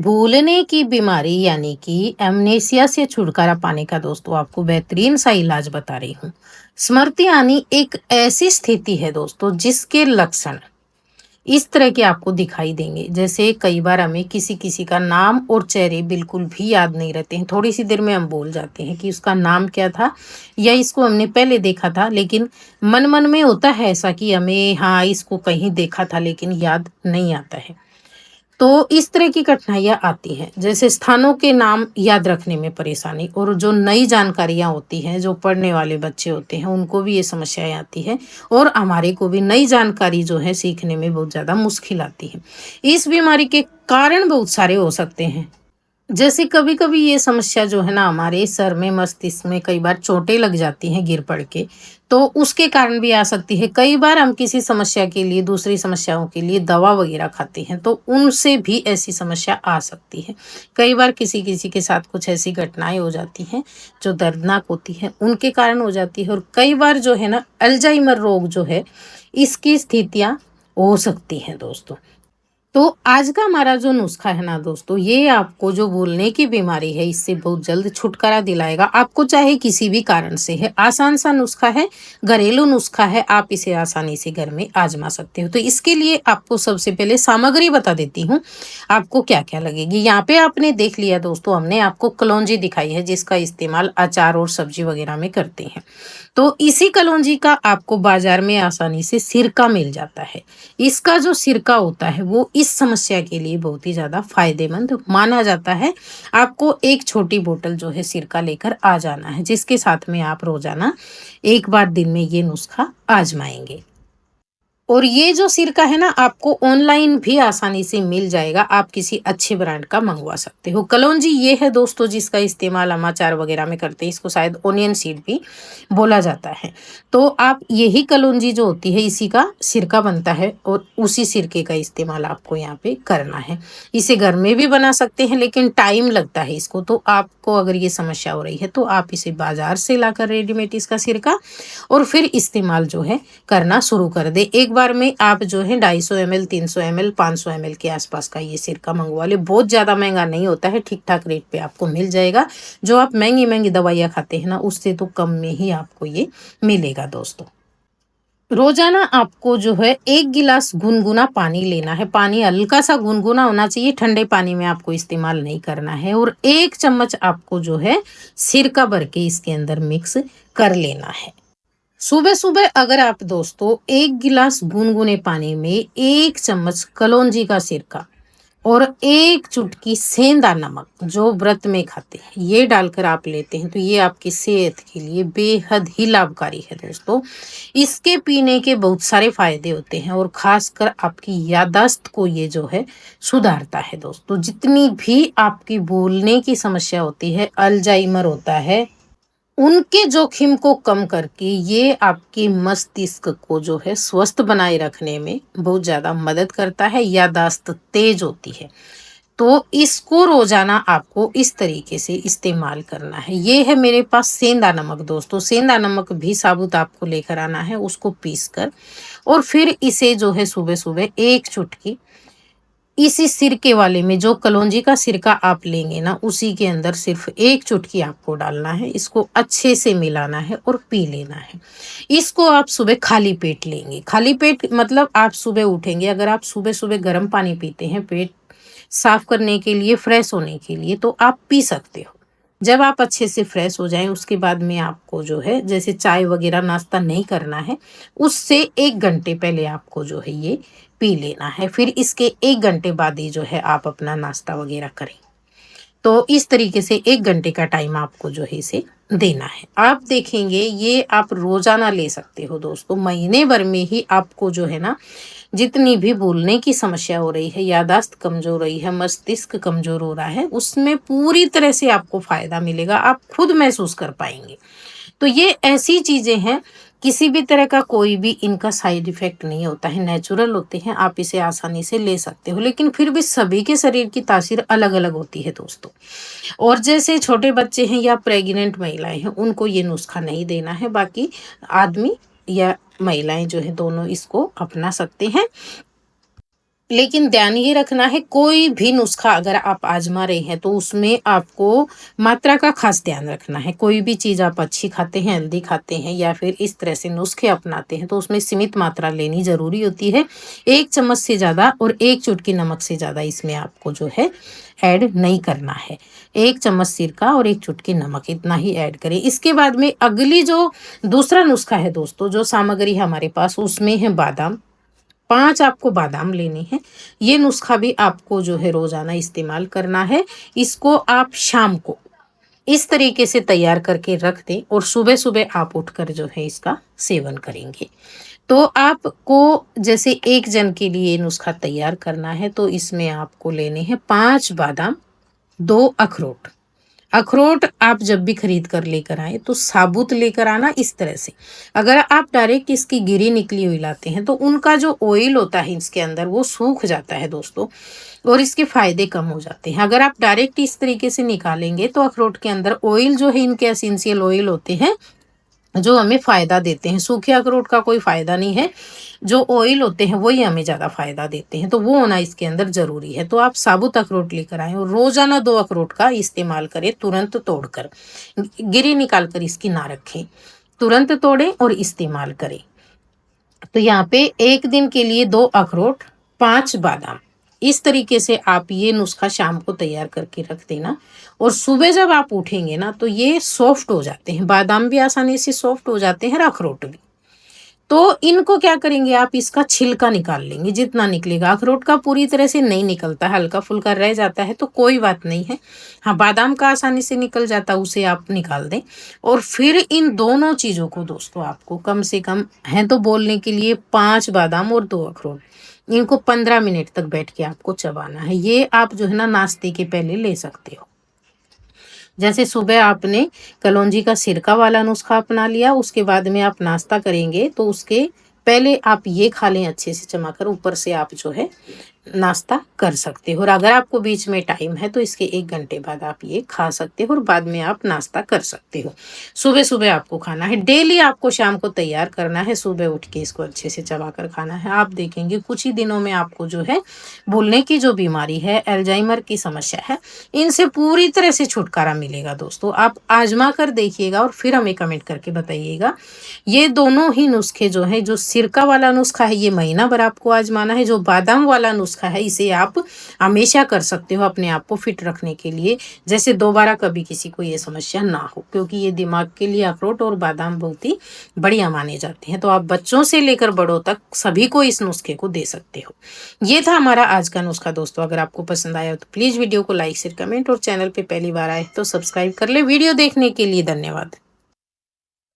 भूलने की बीमारी यानी कि एमनेसिया से छुटकारा पाने का दोस्तों आपको बेहतरीन सा इलाज बता रही हूँ। स्मृति आनी एक ऐसी स्थिति है दोस्तों जिसके लक्षण इस तरह के आपको दिखाई देंगे। जैसे कई बार हमें किसी किसी का नाम और चेहरे बिल्कुल भी याद नहीं रहते हैं। थोड़ी सी देर में हम भूल जाते हैं कि उसका नाम क्या था या इसको हमने पहले देखा था, लेकिन मन मन में होता है ऐसा कि हमें हाँ इसको कहीं देखा था लेकिन याद नहीं आता है। तो इस तरह की कठिनाइयाँ आती हैं, जैसे स्थानों के नाम याद रखने में परेशानी, और जो नई जानकारियाँ होती हैं, जो पढ़ने वाले बच्चे होते हैं, उनको भी ये समस्याएँ आती हैं और हमारे को भी नई जानकारी जो है सीखने में बहुत ज़्यादा मुश्किल आती है। इस बीमारी के कारण बहुत सारे हो सकते हैं। जैसे कभी-कभी ये समस्या जो है ना हमारे सर में, मस्तिष्क में कई बार चोटें लग जाती हैं गिर पड़ के, तो उसके कारण भी आ सकती है। कई बार हम किसी समस्या के लिए, दूसरी समस्याओं के लिए दवा वगैरह खाते हैं, तो उनसे भी ऐसी समस्या आ सकती है। कई बार किसी-किसी के साथ कुछ ऐसी घटनाएँ हो जाती हैं, जो दर्दनाक होती हैं, उनके कारण हो जाती है और कई बार जो है ना अल्जाइमर रोग जो है, इसकी स्थितियाँ हो सकती हैं दोस्तों। तो आज का हमारा जो नुस्खा है ना दोस्तों, ये आपको जो भूलने की बीमारी है इससे बहुत जल्द छुटकारा दिलाएगा। आपको चाहे किसी भी कारण से है, आसान सा नुस्खा है, घरेलू नुस्खा है, आप इसे आसानी से घर में आजमा सकते हो। तो इसके लिए आपको सबसे पहले सामग्री बता देती हूँ, आपको क्या क्या लगेगी। यहाँ पे आपने देख लिया दोस्तों, हमने आपको कलौंजी दिखाई है जिसका इस्तेमाल अचार और सब्जी वगैरह में करते हैं। तो इसी कलौंजी का आपको बाजार में आसानी से सिरका मिल जाता है। इसका जो सिरका होता है वो इस समस्या के लिए बहुत ही ज़्यादा फायदेमंद माना जाता है। आपको एक छोटी बोतल जो है सिरका लेकर आ जाना है, जिसके साथ में आप रोज़ाना एक बार दिन में ये नुस्खा आजमाएँगे। और ये जो सिरका है ना आपको ऑनलाइन भी आसानी से मिल जाएगा, आप किसी अच्छे ब्रांड का मंगवा सकते हो। कलौंजी ये है दोस्तों जिसका इस्तेमाल हम अचार वगैरह में करते हैं, इसको शायद ओनियन सीड भी बोला जाता है। तो आप यही कलौंजी जो होती है इसी का सिरका बनता है और उसी सिरके का इस्तेमाल आपको यहाँ पे करना है। इसे घर में भी बना सकते हैं लेकिन टाइम लगता है इसको, तो आपको अगर ये समस्या हो रही है तो आप इसे बाजार से लाकर रेडीमेड इसका सिरका और फिर इस्तेमाल जो है करना शुरू कर दे। एक बार में आप जो है 250 ml, 300 ml, 500 ml के आसपास का ये सिरका मंगवा ले। बहुत ज़्यादा महंगा नहीं होता है, ठीक ठाक रेट पे आपको मिल जाएगा। जो आप महंगी महंगी दवाइयाँ खाते हैं ना उससे तो कम में ही आपको ये मिलेगा दोस्तों। रोजाना आपको जो है 1 गिलास गुनगुना पानी लेना है। पानी हल्का सा गुनगुना होना चाहिए, ठंडे पानी में आपको इस्तेमाल नहीं करना है। और 1 चम्मच आपको जो है सिरका भर के इसके अंदर मिक्स कर लेना है। सुबह-सुबह अगर आप दोस्तों 1 गिलास गुनगुने पानी में 1 चम्मच कलौंजी का सिरका और 1 चुटकी सेंधा नमक जो व्रत में खाते हैं, ये डालकर आप लेते हैं, तो ये आपकी सेहत के लिए बेहद ही लाभकारी है दोस्तों। इसके पीने के बहुत सारे फ़ायदे होते हैं और ख़ासकर आपकी याददाश्त को ये जो है सुधारता है दोस्तों। जितनी भी आपकी भूलने की समस्या होती है, अल्जाइमर होता है, उनके जोखिम को कम करके ये आपके मस्तिष्क को जो है स्वस्थ बनाए रखने में बहुत ज़्यादा मदद करता है, याददाश्त तेज होती है। तो इसको रोज़ाना आपको इस तरीके से इस्तेमाल करना है। ये है मेरे पास सेंधा नमक दोस्तों, सेंधा नमक भी साबुत आपको लेकर आना है, उसको पीस कर और फिर इसे जो है सुबह-सुबह 1 चुटकी इसी सिरके वाले में, जो कलौंजी का सिरका आप लेंगे ना उसी के अंदर सिर्फ 1 चुटकी आपको डालना है। इसको अच्छे से मिलाना है और पी लेना है। इसको आप सुबह खाली पेट लेंगे। खाली पेट मतलब आप सुबह उठेंगे, अगर आप सुबह-सुबह गर्म पानी पीते हैं पेट साफ करने के लिए, फ्रेश होने के लिए, तो आप पी सकते हो। जब आप अच्छे से फ्रेश हो जाएँ उसके बाद में आपको जो है जैसे चाय वगैरह नाश्ता नहीं करना है, उससे 1 घंटे पहले आपको जो है ये पी लेना है। फिर इसके 1 घंटे बाद ही जो है आप अपना नाश्ता वगैरह करें। तो इस तरीके से 1 घंटे का टाइम आपको जो है इसे देना है। आप देखेंगे ये आप रोज़ाना ले सकते हो दोस्तों। महीने भर में ही आपको जो है ना जितनी भी भूलने की समस्या हो रही है, याददाश्त कमज़ोर हो रही है, मस्तिष्क कमज़ोर हो रहा है, उसमें पूरी तरह से आपको फ़ायदा मिलेगा। आप खुद महसूस कर पाएँगे। तो ये ऐसी चीज़ें हैं, किसी भी तरह का कोई भी इनका साइड इफ़ेक्ट नहीं होता है, नेचुरल होते हैं, आप इसे आसानी से ले सकते हो। लेकिन फिर भी सभी के शरीर की तासीर अलग-अलग होती है दोस्तों। और जैसे छोटे बच्चे हैं या प्रेग्नेंट महिलाएँ हैं, उनको ये नुस्खा नहीं देना है, बाकी आदमी या महिलाएँ जो हैं दोनों इसको अपना सकते हैं। लेकिन ध्यान ये रखना है, कोई भी नुस्खा अगर आप आजमा रहे हैं तो उसमें आपको मात्रा का खास ध्यान रखना है। कोई भी चीज़ आप अच्छी खाते हैं, हेल्दी खाते हैं या फिर इस तरह से नुस्खे अपनाते हैं तो उसमें सीमित मात्रा लेनी ज़रूरी होती है। 1 चम्मच से ज़्यादा और 1 चुटकी नमक से ज़्यादा इसमें आपको जो है ऐड नहीं करना है। 1 चम्मच सिरका और 1 चुटकी नमक इतना ही ऐड करें। इसके बाद में अगली जो दूसरा नुस्खा है दोस्तों, जो सामग्री हमारे पास उसमें है बादाम। 5 आपको बादाम लेने हैं। ये नुस्खा भी आपको जो है रोज़ाना इस्तेमाल करना है। इसको आप शाम को इस तरीके से तैयार करके रख दें और सुबह-सुबह आप उठकर जो है इसका सेवन करेंगे। तो आपको जैसे 1 जन के लिए ये नुस्खा तैयार करना है तो इसमें आपको लेने हैं 5 बादाम, 2 अखरोट। अखरोट आप जब भी खरीद कर लेकर आए तो साबुत लेकर आना इस तरह से। अगर आप डायरेक्ट इसकी गिरी निकली हुई लाते हैं तो उनका जो ऑयल होता है इसके अंदर वो सूख जाता है दोस्तों, और इसके फायदे कम हो जाते हैं। अगर आप डायरेक्ट इस तरीके से निकालेंगे तो अखरोट के अंदर ऑयल जो है, इनके एसेंशियल ऑयल होते हैं जो हमें फ़ायदा देते हैं। सूखे अखरोट का कोई फ़ायदा नहीं है, जो ऑयल होते हैं वही हमें ज़्यादा फ़ायदा देते हैं, तो वो होना इसके अंदर ज़रूरी है। तो आप साबुत अखरोट लेकर आएँ और रोज़ाना 2 अखरोट का इस्तेमाल करें, तुरंत तोड़कर। गिरी निकाल कर इसकी ना रखें, तुरंत तोड़ें और इस्तेमाल करें। तो यहाँ पे 1 दिन के लिए 2 अखरोट, 5 बादाम, इस तरीके से आप ये नुस्खा शाम को तैयार करके रख देना और सुबह जब आप उठेंगे ना तो ये सॉफ्ट हो जाते हैं। बादाम भी आसानी से सॉफ्ट हो जाते हैं और अखरोट भी। तो इनको क्या करेंगे आप, इसका छिलका निकाल लेंगे जितना निकलेगा। अखरोट का पूरी तरह से नहीं निकलता, हल्का-फुल्का रह जाता है तो कोई बात नहीं है। हाँ, बादाम का आसानी से निकल जाता है, उसे आप निकाल दें। और फिर इन दोनों चीज़ों को दोस्तों आपको कम से कम हैं तो बोलने के लिए 5 बादाम और 2 अखरोट, इनको 15 मिनट तक बैठ के आपको चबाना है। ये आप जो है ना नाश्ते के पहले ले सकते हो। जैसे सुबह आपने कलौंजी का सिरका वाला नुस्खा अपना लिया, उसके बाद में आप नाश्ता करेंगे तो उसके पहले आप ये खा लें अच्छे से चबाकर, ऊपर से आप जो है नाश्ता कर सकते हो। और अगर आपको बीच में टाइम है तो इसके 1 घंटे बाद आप ये खा सकते हो और बाद में आप नाश्ता कर सकते हो। सुबह-सुबह आपको खाना है, डेली आपको शाम को तैयार करना है, सुबह उठ के इसको अच्छे से चबाकर खाना है। आप देखेंगे कुछ ही दिनों में आपको जो है भूलने की जो बीमारी है, अल्जाइमर की समस्या है, इनसे पूरी तरह से छुटकारा मिलेगा दोस्तों। आप आज़मा कर देखिएगा और फिर हमें कमेंट करके बताइएगा। ये दोनों ही नुस्खे जो हैं, जो सिरका वाला नुस्खा है ये महीना भर आपको आज़माना है, जो बादाम वाला नुस्खा है इसे आप हमेशा कर सकते हो अपने आप को फिट रखने के लिए, जैसे दोबारा कभी किसी को ये समस्या ना हो, क्योंकि ये दिमाग के लिए अखरोट और बादाम बहुत ही बढ़िया माने जाते हैं। तो आप बच्चों से लेकर बड़ों तक सभी को इस नुस्खे को दे सकते हो। ये था हमारा आज का नुस्खा दोस्तों। अगर आपको पसंद आया तो प्लीज़ वीडियो को लाइक शेयर कमेंट और चैनल पे पहली बार आए तो सब्सक्राइब कर ले। वीडियो देखने के लिए धन्यवाद।